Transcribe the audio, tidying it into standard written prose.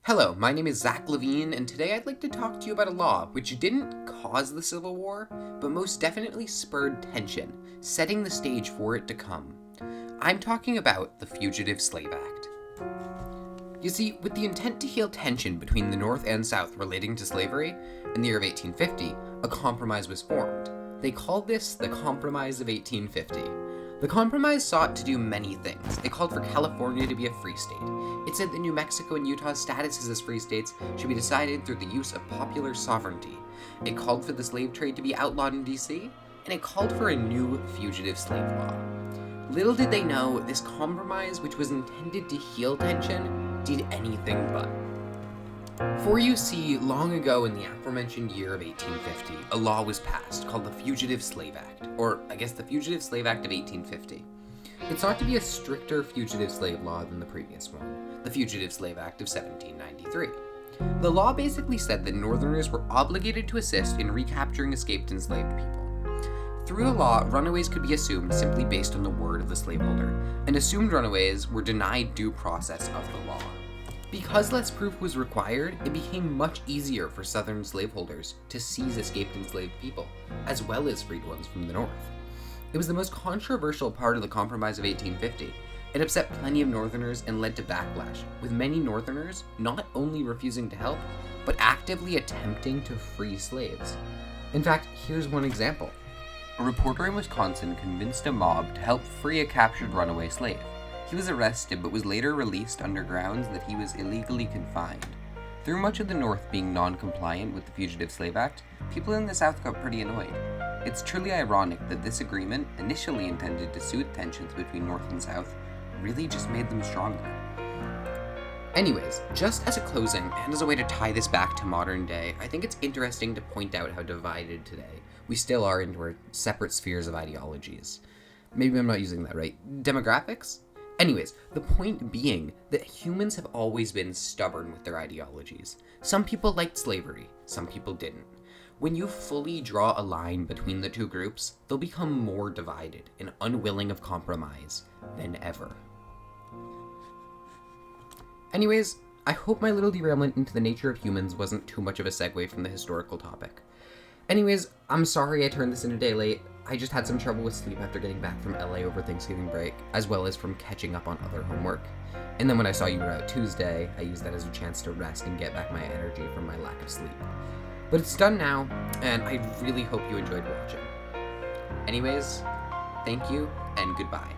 Hello, my name is Zach Levine, and today I'd like to talk to you about a law which didn't cause the Civil War, but most definitely spurred tension, setting the stage for it to come. I'm talking about the Fugitive Slave Act. You see, with the intent to heal tension between the North and South relating to slavery, in the year of 1850, a compromise was formed. They called this the Compromise of 1850. The compromise sought to do many things. It called for California to be a free state. It said that New Mexico and Utah's status as free states should be decided through the use of popular sovereignty. It called for the slave trade to be outlawed in D.C., and it called for a new fugitive slave law. Little did they know, this compromise, which was intended to heal tension, did anything but. For you see, long ago in the aforementioned year of 1850, a law was passed called the Fugitive Slave Act, or I guess the Fugitive Slave Act of 1850. It sought to be a stricter fugitive slave law than the previous one, the Fugitive Slave Act of 1793. The law basically said that Northerners were obligated to assist in recapturing escaped enslaved people. Through the law, runaways could be assumed simply based on the word of the slaveholder, and assumed runaways were denied due process of the law. Because less proof was required, it became much easier for Southern slaveholders to seize escaped enslaved people, as well as freed ones from the North. It was the most controversial part of the Compromise of 1850. It upset plenty of Northerners and led to backlash, with many Northerners not only refusing to help, but actively attempting to free slaves. In fact, here's one example. A reporter in Wisconsin convinced a mob to help free a captured runaway slave. He was arrested but was later released under grounds that he was illegally confined. Through much of the North being non-compliant with the Fugitive Slave Act, people in the South got pretty annoyed. It's truly ironic that this agreement, initially intended to soothe tensions between North and South, really just made them stronger. Anyways, just as a closing and as a way to tie this back to modern day, I think it's interesting to point out how divided today we still are into our separate spheres of ideologies. Maybe I'm not using that right. Demographics? Anyways, the point being that humans have always been stubborn with their ideologies. Some people liked slavery, some people didn't. When you fully draw a line between the two groups, they'll become more divided and unwilling of compromise than ever. Anyways, I hope my little derailment into the nature of humans wasn't too much of a segue from the historical topic. Anyways, I'm sorry I turned this in a day late. I just had some trouble with sleep after getting back from LA over Thanksgiving break, as well as from catching up on other homework. And then when I saw you were out Tuesday, I used that as a chance to rest and get back my energy from my lack of sleep. But it's done now, and I really hope you enjoyed watching. Anyways, thank you, and goodbye.